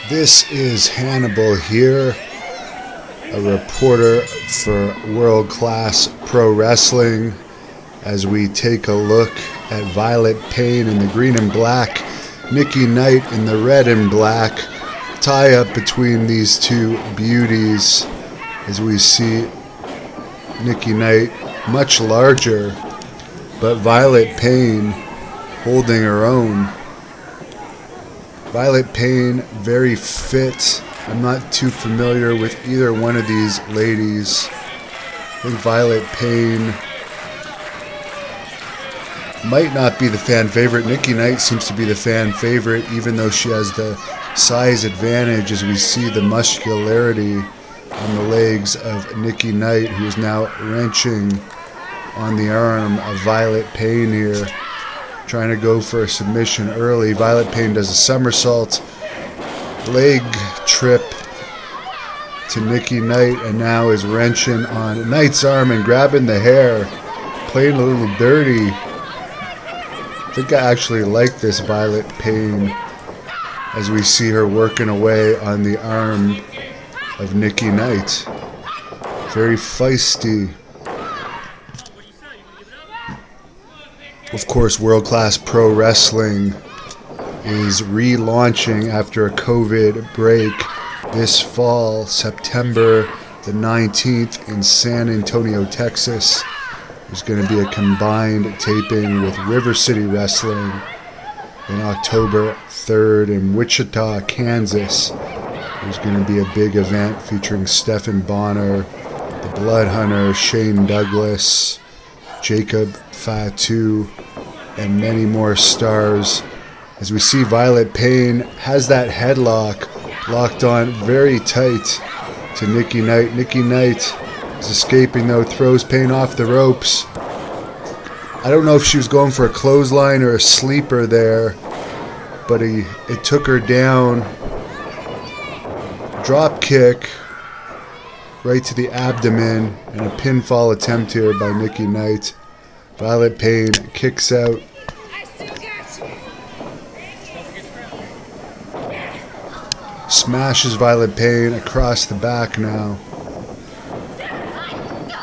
This is Hannibal here, a reporter for World Class Pro Wrestling, as we take a look at Violet Payne in the green and black, Nikki Knight in the red and black. Tie-up between these two beauties as we see Nikki Knight much larger, but Violet Payne holding her own. Violet Payne, very fit. I'm not too familiar with either one of these ladies. I think Violet Payne might not be the fan favorite. Nikki Knight seems to be the fan favorite, even though she has the size advantage, as we see the muscularity on the legs of Nikki Knight, who is now wrenching on the arm of Violet Payne here, trying to go for a submission early. Violet Payne does a somersault, leg trip to Nikki Knight, and now is wrenching on Knight's arm and grabbing the hair, playing a little dirty. I think I actually like this Violet Payne as we see her working away on the arm of Nikki Knight. Very feisty. Of course, World Class Pro Wrestling is relaunching after a COVID break this fall, September the 19th in San Antonio, Texas. There's going to be a combined taping with River City Wrestling in October 3rd in Wichita, Kansas. There's going to be a big event featuring Stephen Bonner, the Blood Hunter, Shane Douglas, Jacob Fatu, and many more stars. As we see Violet Payne has that headlock locked on very tight to Nikki Knight. Nikki Knight is escaping though, throws Payne off the ropes. I don't know if she was going for a clothesline or a sleeper there, but it took her down. Drop kick right to the abdomen, and a pinfall attempt here by Nikki Knight. Violet Payne kicks out. Smashes Violet Payne across the back now.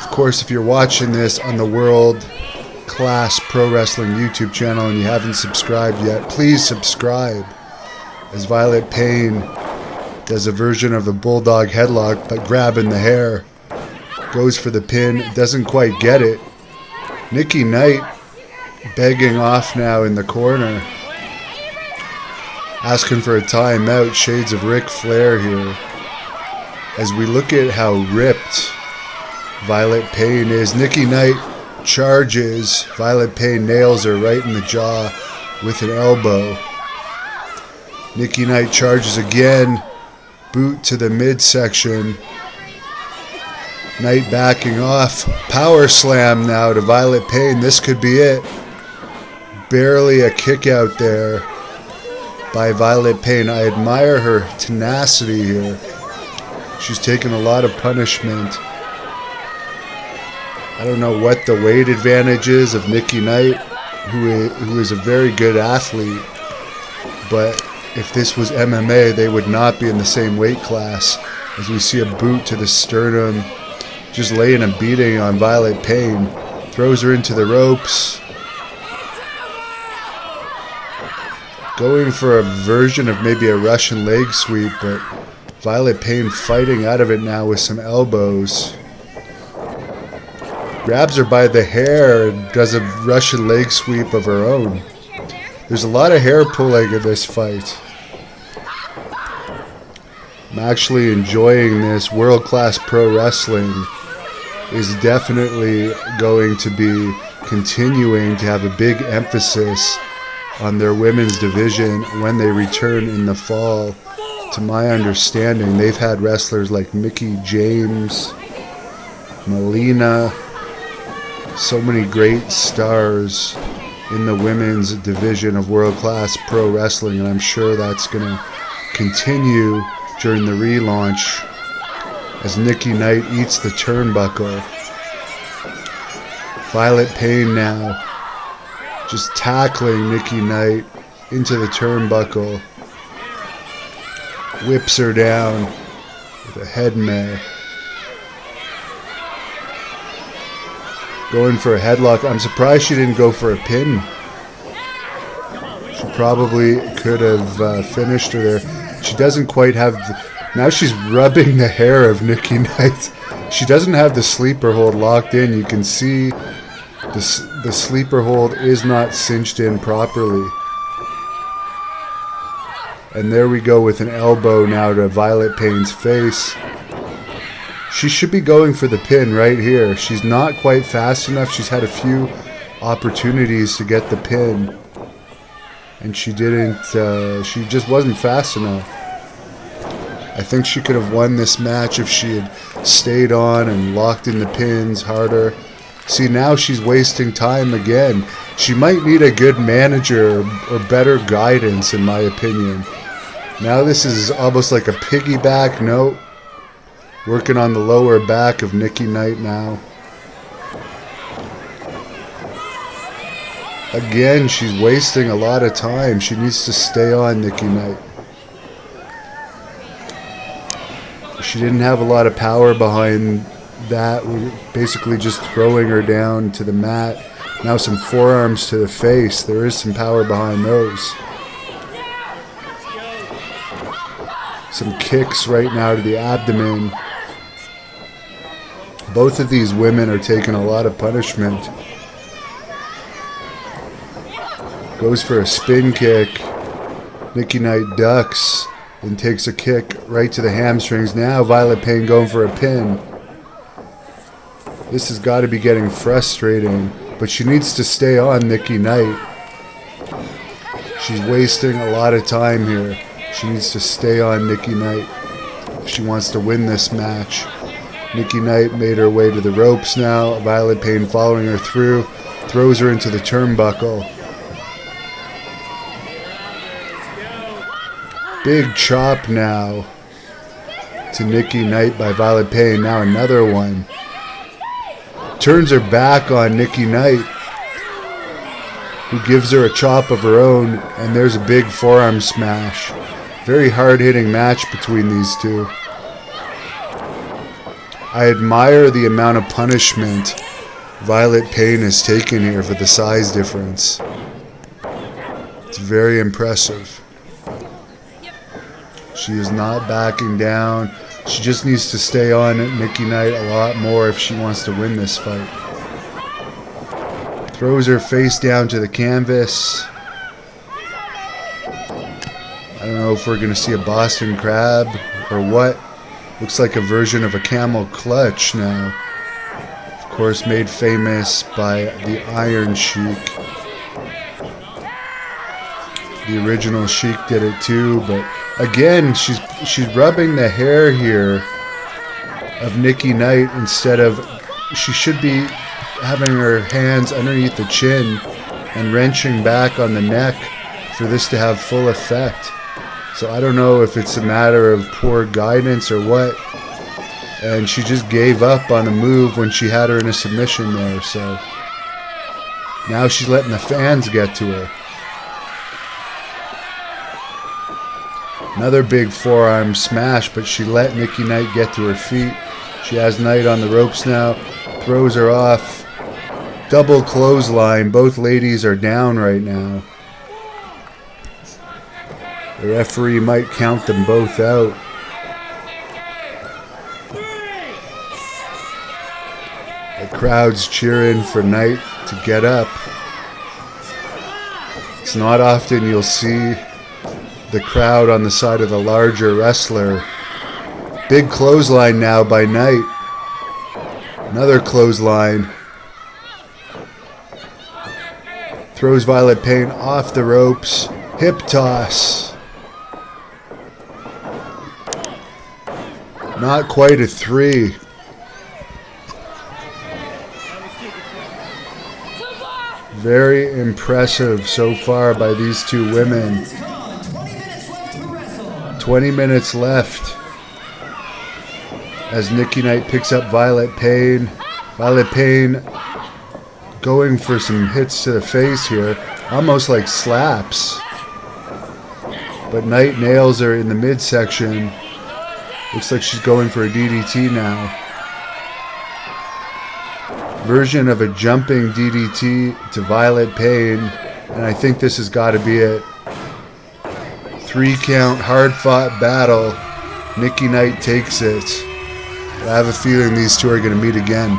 Of course, if you're watching this on the World Class Pro Wrestling YouTube channel and you haven't subscribed yet, please subscribe, as Violet Payne does a version of the bulldog headlock but grabbing the hair. Goes for the pin, doesn't quite get it. Nikki Knight begging off now in the corner, asking for a timeout. Shades of Ric Flair here as we look at how ripped Violet Payne is. Nikki Knight charges. Violet Payne nails her right in the jaw with an elbow. Nikki Knight charges again. Boot to the midsection. Knight backing off. Power slam now to Violet Payne. This could be it. Barely a kick out there by Violet Payne. I admire her tenacity here. She's taken a lot of punishment. I don't know what the weight advantage is of Nikki Knight, who is a very good athlete, but if this was MMA, they would not be in the same weight class. As we see a boot to the sternum, just laying a beating on Violet Payne. Throws her into the ropes. Going for a version of maybe a Russian leg sweep, but Violet Payne fighting out of it now with some elbows. Grabs her by the hair and does a Russian leg sweep of her own. There's a lot of hair pulling in this fight. I'm actually enjoying this. World Class Pro Wrestling is definitely going to be continuing to have a big emphasis on their women's division when they return in the fall. To my understanding, they've had wrestlers like Mickie James, Melina, so many great stars in the women's division of World Class Pro Wrestling, and I'm sure that's going to continue during the relaunch as Nikki Knight eats the turnbuckle. Violet Payne now just tackling Nikki Knight into the turnbuckle. whips her down with a head mare. Going for a headlock. I'm surprised she didn't go for a pin. She probably could have finished her there. She doesn't quite have now she's rubbing the hair of Nikki Knight. She doesn't have the sleeper hold locked in. You can see the sleeper hold is not cinched in properly. And there we go with an elbow now to Violet Payne's face. She should be going for the pin right here. She's not quite fast enough. She's had a few opportunities to get the pin. And she didn't, she just wasn't fast enough. I think she could have won this match if she had stayed on and locked in the pins harder. See, now she's wasting time again. She might need a good manager or better guidance, in my opinion. Now this is almost like a piggyback. Nope. Working on the lower back of Nikki Knight now. Again, she's wasting a lot of time. She needs to stay on Nikki Knight. She didn't have a lot of power behind that. We're basically just throwing her down to the mat. Now some forearms to the face. There is some power behind those. Some kicks right now to the abdomen. Both of these women are taking a lot of punishment. Goes for a spin kick. Nikki Knight ducks and takes a kick right to the hamstrings. Now Violet Payne going for a pin. This has got to be getting frustrating, but she needs to stay on Nikki Knight. She's wasting a lot of time here. She needs to stay on Nikki Knight if she wants to win this match. Nikki Knight made her way to the ropes now. Violet Payne following her through. Throws her into the turnbuckle. Big chop now to Nikki Knight by Violet Payne. Now another one. Turns her back on Nikki Knight, who gives her a chop of her own. And there's a big forearm smash. Very hard-hitting match between these two. I admire the amount of punishment Violet Payne has taken here for the size difference. It's very impressive. She is not backing down. She just needs to stay on Nikki Knight a lot more if she wants to win this fight. Throws her face down to the canvas. I don't know if we're going to see a Boston Crab or what. Looks like a version of a camel clutch now. Of course, made famous by the Iron Sheik. The original Sheik did it too, but again, she's rubbing the hair here of Nikki Knight instead of... She should be having her hands underneath the chin and wrenching back on the neck for this to have full effect. So I don't know if it's a matter of poor guidance or what. And she just gave up on a move when she had her in a submission there. So now she's letting the fans get to her. Another big forearm smash, but she let Nikki Knight get to her feet. She has Knight on the ropes now. Throws her off. Double clothesline. Both ladies are down right now. The referee might count them both out. The crowd's cheering for Knight to get up. It's not often you'll see the crowd on the side of the larger wrestler. Big clothesline now by Knight. Another clothesline. Throws Violet Payne off the ropes. Hip toss. Not quite a 3. Very impressive so far by these two women. 20 minutes left as Nikki Knight picks up Violet Payne. Violet Payne going for some hits to the face here, almost like slaps. But Knight nails her in the midsection. Looks like she's going for a DDT now. Version of a jumping DDT to Violet Payne. And I think this has got to be it. 3 count, hard-fought battle. Nikki Knight takes it. But I have a feeling these two are going to meet again.